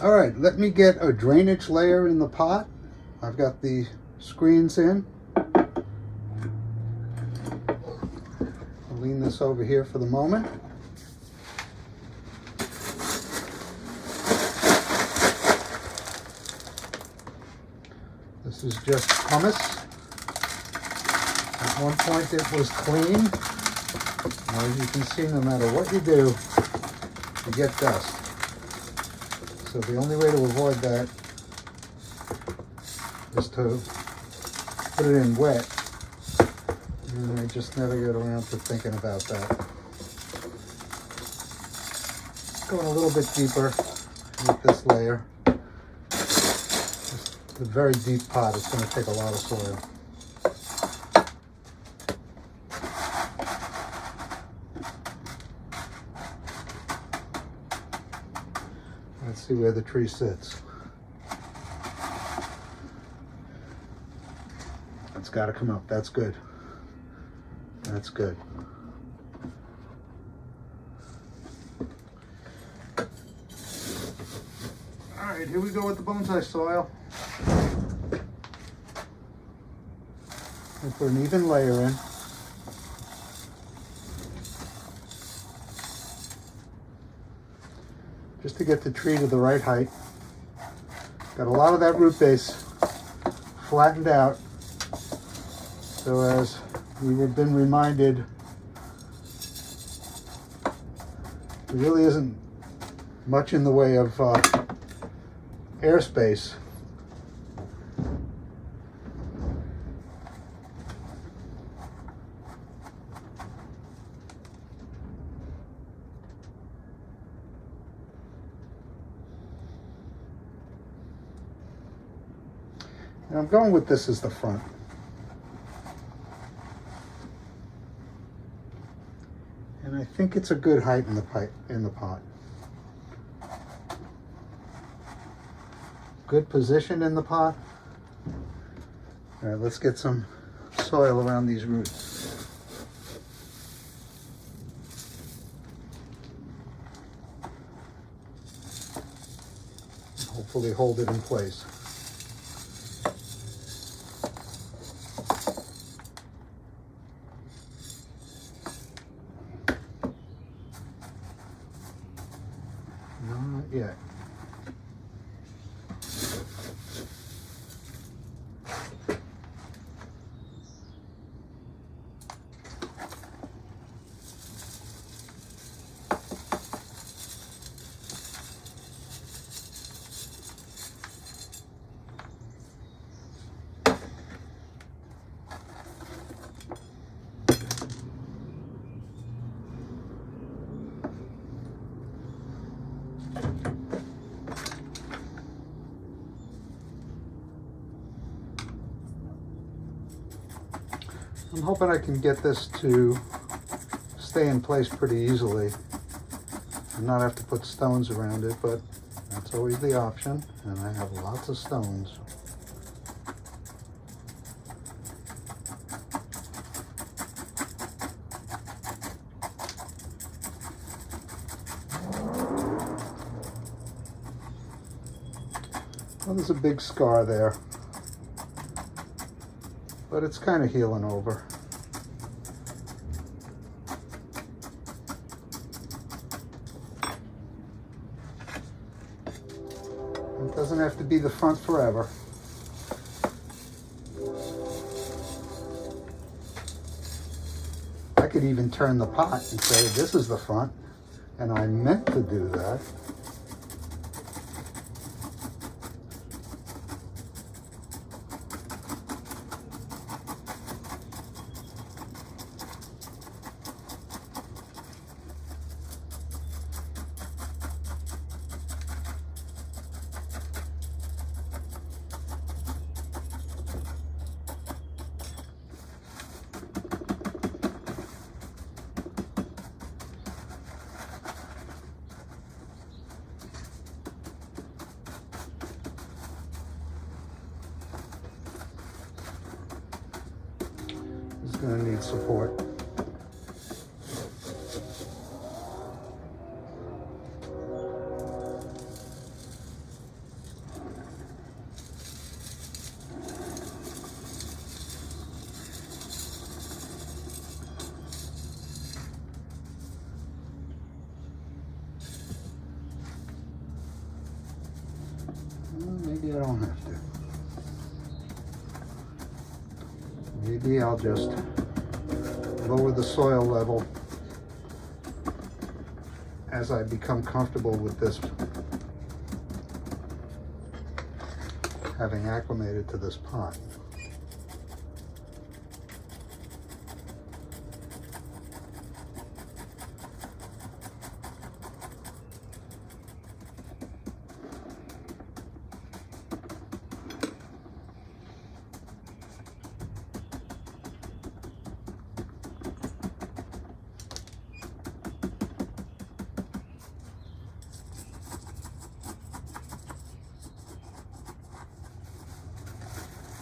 All right, let me get a drainage layer in the pot. I've got the screens in. I'll lean this over here for the moment. This is just pumice. At one point it was clean. As you can see, no matter what you do, you get dust. So the only way to avoid that is to put it in wet. And I just never get around to thinking about that. Going a little bit deeper with this layer. It's a very deep pot. It's going to take a lot of soil. Let's see where the tree sits. It's got to come up. That's good. That's good. All right, here we go with the bonsai soil. We'll put an even layer in. Just to get the tree to the right height. Got a lot of that root base flattened out, so as we have been reminded, there really isn't much in the way of airspace. And I'm going with this as the front. And I think it's a good height in the pot. Good position in the pot. All right, let's get some soil around these roots. And hopefully hold it in place. Not yet. I'm hoping I can get this to stay in place pretty easily and not have to put stones around it, but that's always the option, and I have lots of stones. Well, there's a big scar there, but it's kind of healing over. It doesn't have to be the front forever. I could even turn the pot and say this is the front, and I meant to do that. It's going to need support. maybe I don't have to. Maybe I'll just lower the soil level as I become comfortable with this, having acclimated to this pot.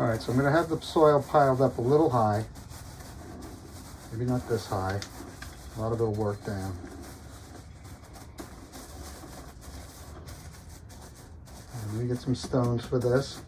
All right, so I'm going to have the soil piled up a little high. Maybe not this high. A lot of it will work down. Let me get some stones for this.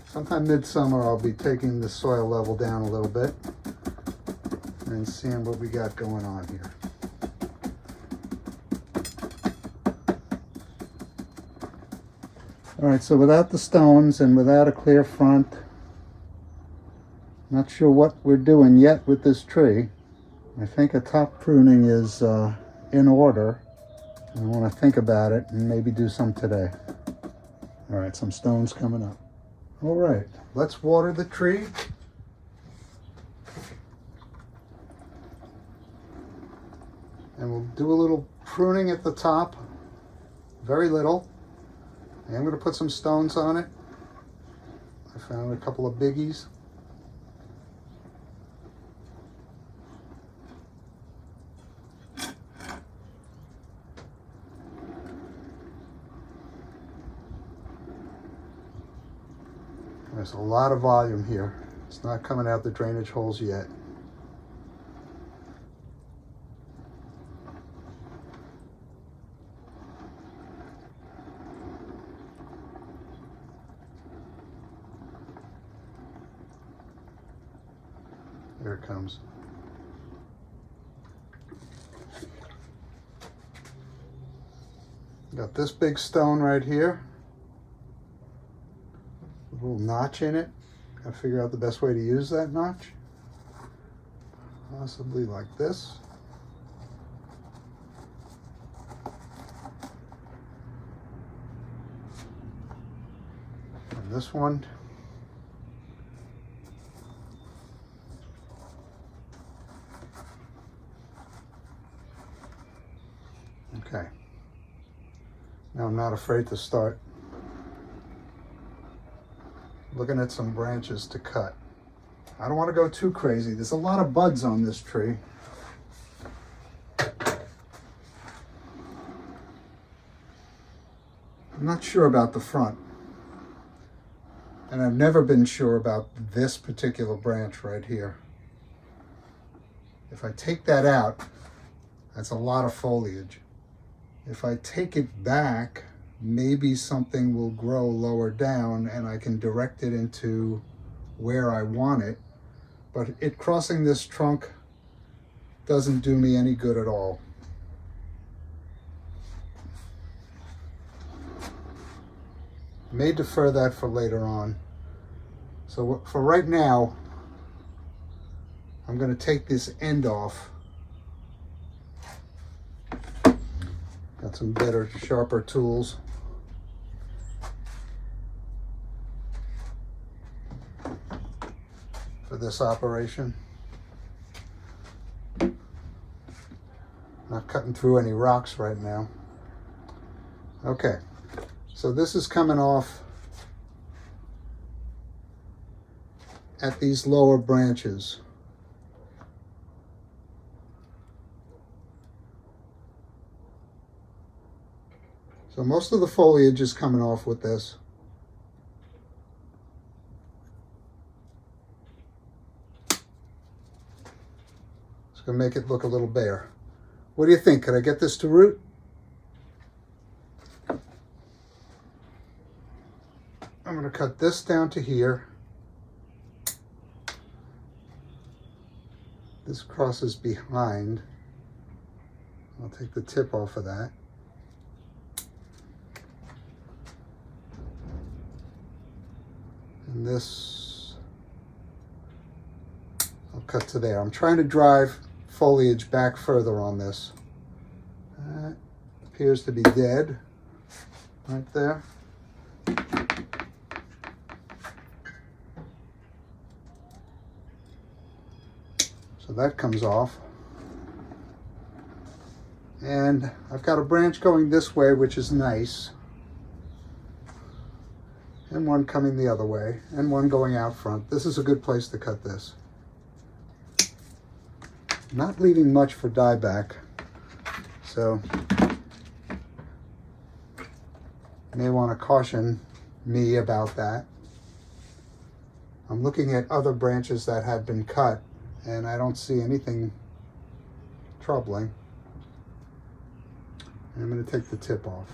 Sometime midsummer, I'll be taking the soil level down a little bit and seeing what we got going on here. All right, so without the stones and without a clear front, not sure what we're doing yet with this tree. I think a top pruning is in order. I want to think about it and maybe do some today. All right, some stones coming up. All right, let's water the tree. And we'll do a little pruning at the top, very little. And I'm going to put some stones on it. I found a couple of biggies. There's a lot of volume here. It's not coming out the drainage holes yet. There it comes. Got this big stone right here. A little notch in it. Gotta figure out the best way to use that notch. Possibly like this. And this one. Okay. Now I'm not afraid to start looking at some branches to cut. I don't want to go too crazy. There's a lot of buds on this tree. I'm not sure about the front. And I've never been sure about this particular branch right here. If I take that out, that's a lot of foliage. If I take it back, maybe something will grow lower down and I can direct it into where I want it. But it crossing this trunk doesn't do me any good at all. May defer that for later on. So for right now, I'm going to take this end off. Got some better, sharper tools. For this operation. Not cutting through any rocks right now. Okay, so this is coming off at these lower branches. So most of the foliage is coming off with this. It's going to make it look a little bare. What do you think? Could I get this to root? I'm going to cut this down to here. This crosses behind. I'll take the tip off of that. And this, I'll cut to there. I'm trying to drive foliage back further on this. That appears to be dead right there. So that comes off. And I've got a branch going this way, which is nice. And one coming the other way, and one going out front. This is a good place to cut this. Not leaving much for dieback, so you may want to caution me about that. I'm looking at other branches that have been cut, and I don't see anything troubling. And I'm going to take the tip off.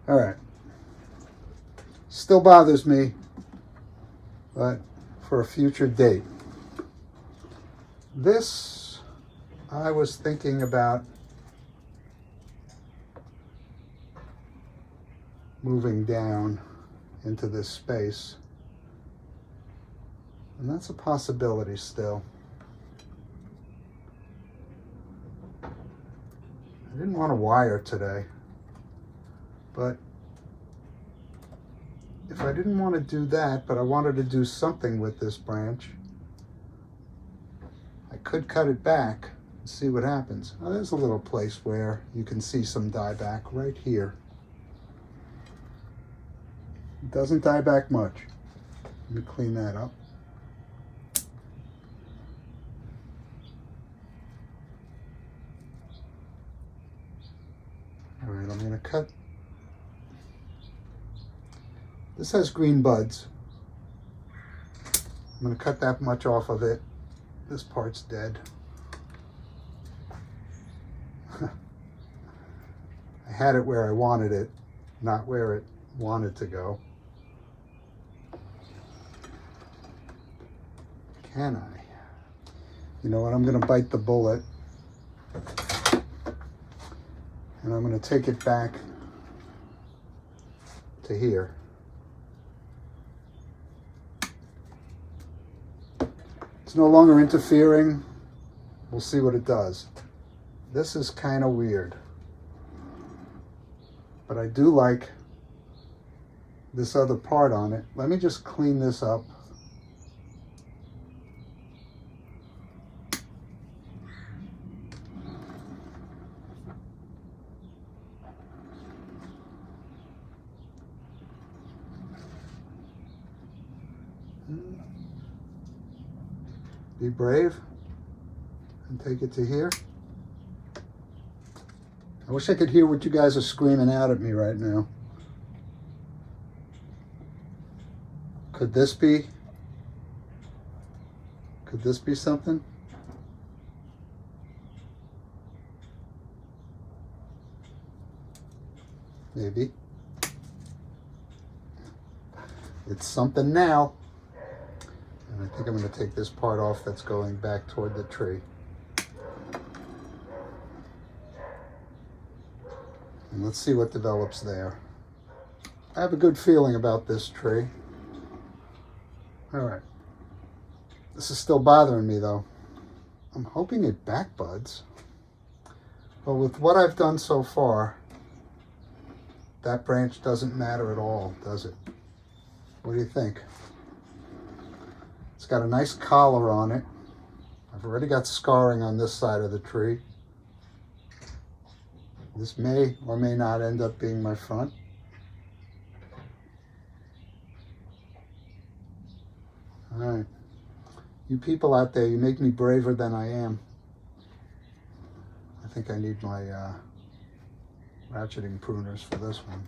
All right. Still bothers me, but for a future date. This, I was thinking about moving down into this space. And that's a possibility still. I didn't want to wire today, but if I didn't want to do that, but I wanted to do something with this branch, I could cut it back and see what happens. Now, there's a little place where you can see some dieback right here. It doesn't die back much. Let me clean that up. All right, I'm going to cut. This has green buds. I'm going to cut that much off of it. This part's dead. I had it where I wanted it, not where it wanted to go. Can I? You know what? I'm going to bite the bullet. And I'm going to take it back to here. It's no longer interfering. We'll see what it does. This is kind of weird. But I do like this other part on it. Let me just clean this up. Be brave and take it to here. I wish I could hear what you guys are screaming out at me right now. Could this be something? Maybe. It's something now. And I think I'm going to take this part off that's going back toward the tree. And let's see what develops there. I have a good feeling about this tree. All right. This is still bothering me though. I'm hoping it back buds. But with what I've done so far, that branch doesn't matter at all, does it? What do you think? It's got a nice collar on it. I've already got scarring on this side of the tree. This may or may not end up being my front. All right. You people out there, you make me braver than I am. I think I need my ratcheting pruners for this one.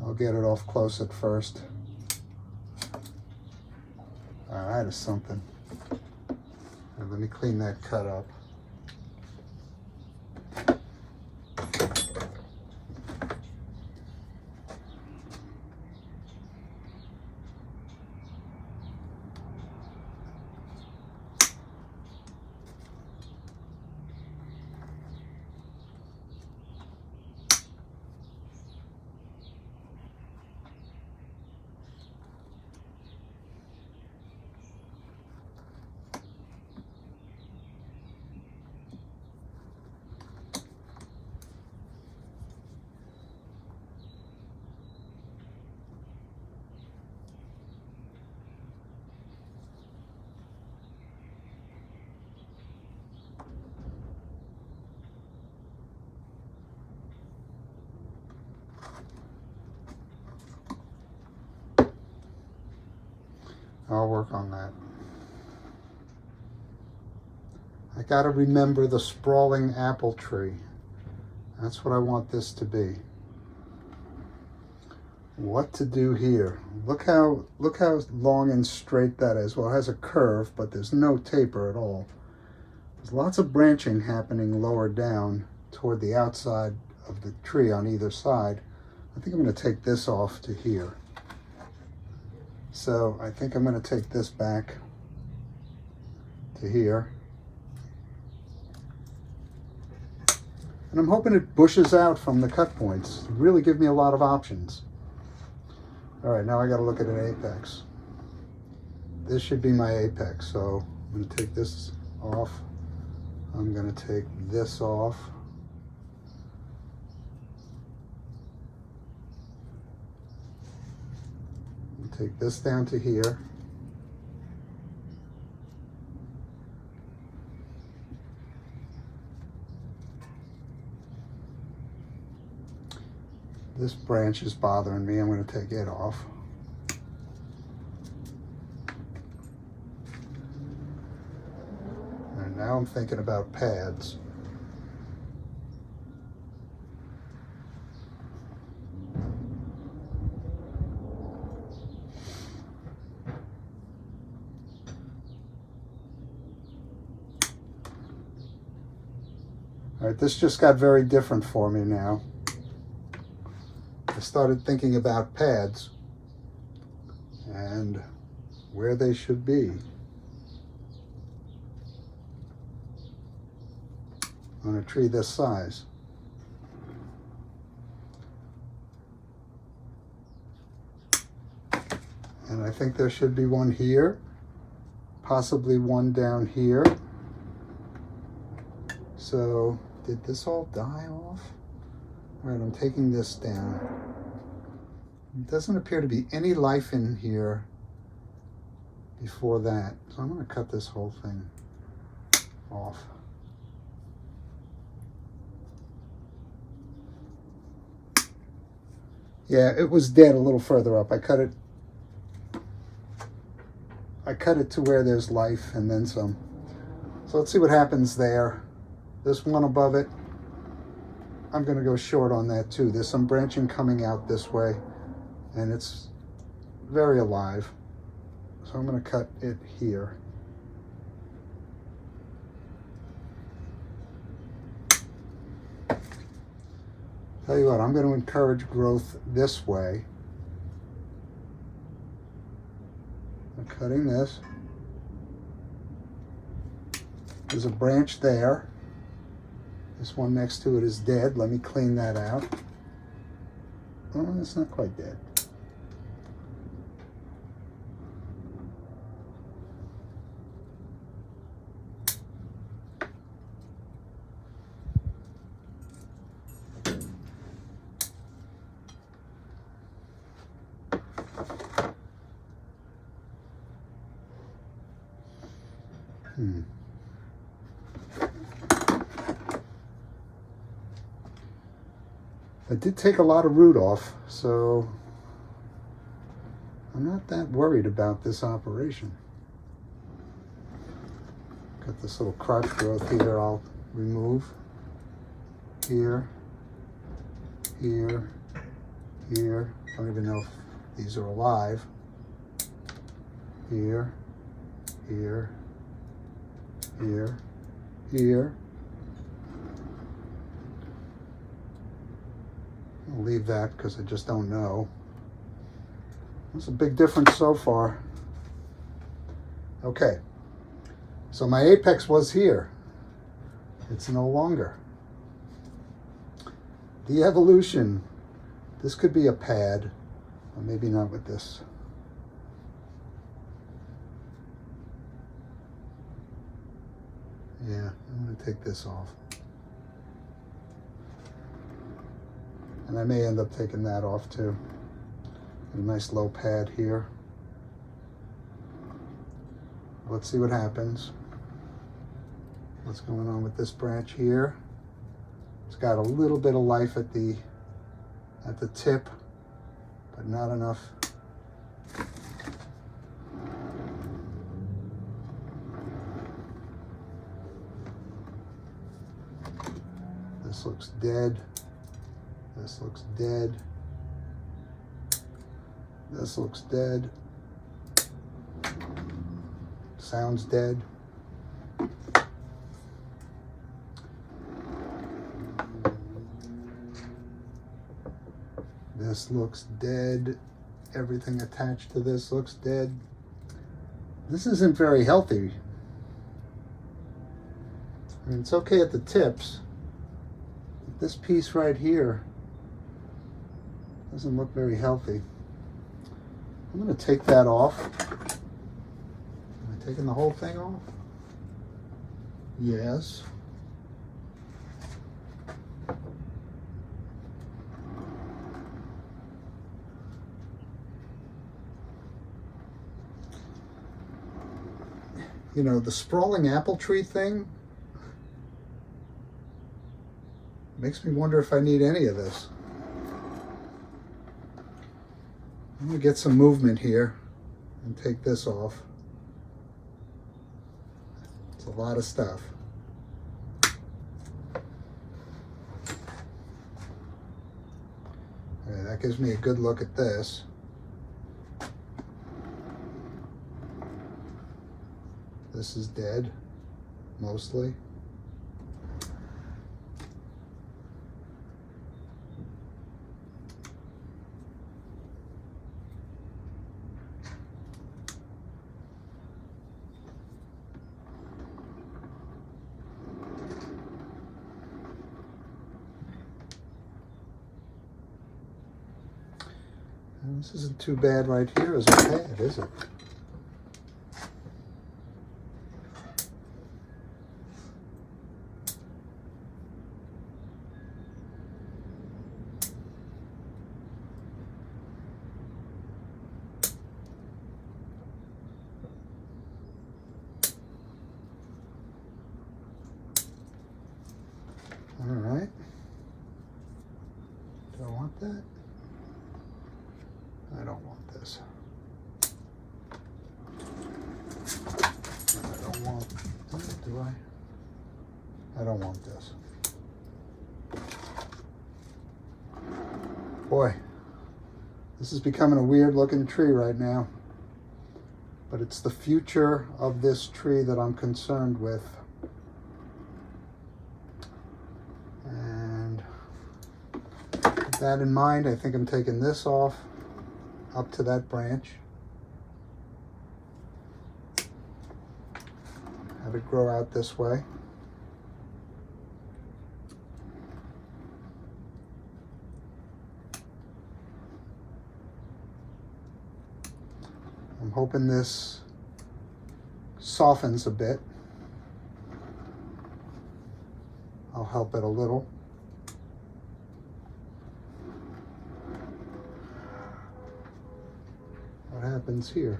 I'll get it off close at first. That is something. And let me clean that cut up. I'll work on that. I gotta remember the sprawling apple tree. That's what I want this to be. What to do here? Look how long and straight that is. Well, it has a curve, but there's no taper at all. There's lots of branching happening lower down toward the outside of the tree on either side. I think I'm going to take this off to here. So I think I'm going to take this back to here. And I'm hoping it bushes out from the cut points. Really give me a lot of options. All right, now I got to look at an apex. This should be my apex, so I'm going to take this off. I'm going to take this off. Take this down to here. This branch is bothering me. I'm going to take it off. And now I'm thinking about pads. All right, this just got very different for me now. I started thinking about pads and where they should be on a tree this size. And I think there should be one here, possibly one down here. So did this all die off? All right, I'm taking this down. It doesn't appear to be any life in here before that. So I'm going to cut this whole thing off. Yeah, it was dead a little further up. I cut it to where there's life and then some. So let's see what happens there. This one above it, I'm going to go short on that too. There's some branching coming out this way, and it's very alive. So I'm going to cut it here. Tell you what, I'm going to encourage growth this way. I'm cutting this. There's a branch there. This one next to it is dead. Let me clean that out. Oh, it's not quite dead. I did take a lot of root off, so I'm not that worried about this operation. Got this little crotch growth here I'll remove. Here, here, here. Don't even know if these are alive. Here, here, here, here. I'll leave that because I just don't know. That's a big difference so far. Okay, so my apex was here. It's no longer. The evolution. This could be a pad, or maybe not with this. Yeah, I'm going to take this off. And I may end up taking that off too. A nice low pad here. Let's see what happens. What's going on with this branch here? It's got a little bit of life at the tip, but not enough. looks dead. This looks dead. This looks dead. Sounds dead. This looks dead. Everything attached to this looks dead. This isn't very healthy. I mean, it's okay at the tips. But this piece right here doesn't look very healthy. I'm going to take that off. Am I taking the whole thing off? Yes. You know, the sprawling apple tree thing makes me wonder if I need any of this. I'm going to get some movement here and take this off. It's a lot of stuff. Okay, that gives me a good look at this. This is dead, mostly. And this isn't too bad right here as a pad, is it? All right. Do I want that? I don't want this. I don't want, do I? I don't want this. Boy, this is becoming a weird looking tree right now. But it's the future of this tree that I'm concerned with. And with that in mind, I think I'm taking this off up to that branch. Have it grow out this way. I'm hoping this softens a bit. I'll help it a little. What happens here?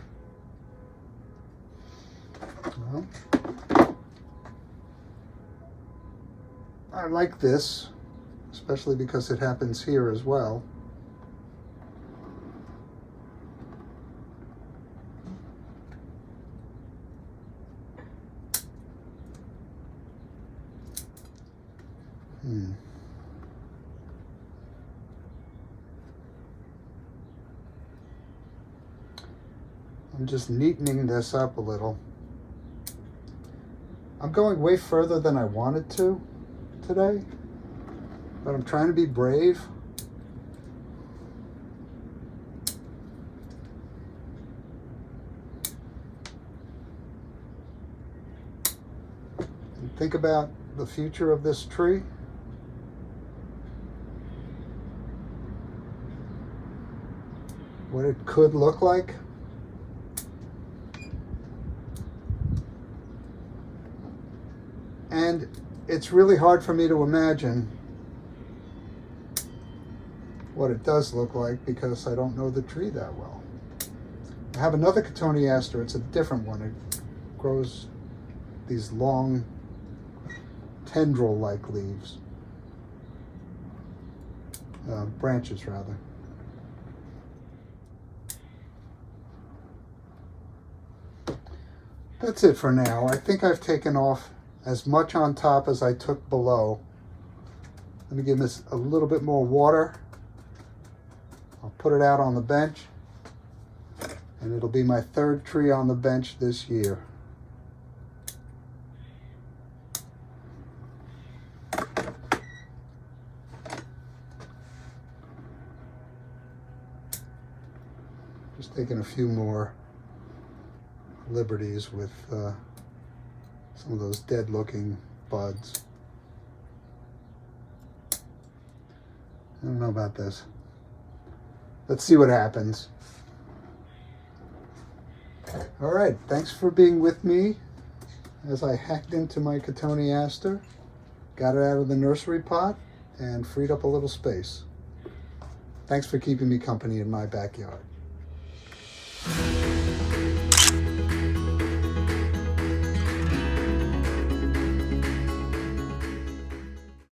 Well, I like this, especially because it happens here as well. I'm just neatening this up a little. I'm going way further than I wanted to today, but I'm trying to be brave. And think about the future of this tree. What it could look like. And it's really hard for me to imagine what it does look like because I don't know the tree that well. I have another Cotoneaster. It's a different one. It grows these long tendril-like leaves. Branches, rather. That's it for now. I think I've taken off as much on top as I took below. Let me give this a little bit more water. I'll put it out on the bench, and it'll be my third tree on the bench this year. Just taking a few more liberties with some of those dead looking buds. I don't know about this. Let's see what happens. All right, thanks for being with me as I hacked into my Cotoneaster, got it out of the nursery pot, and freed up a little space. Thanks for keeping me company in my backyard.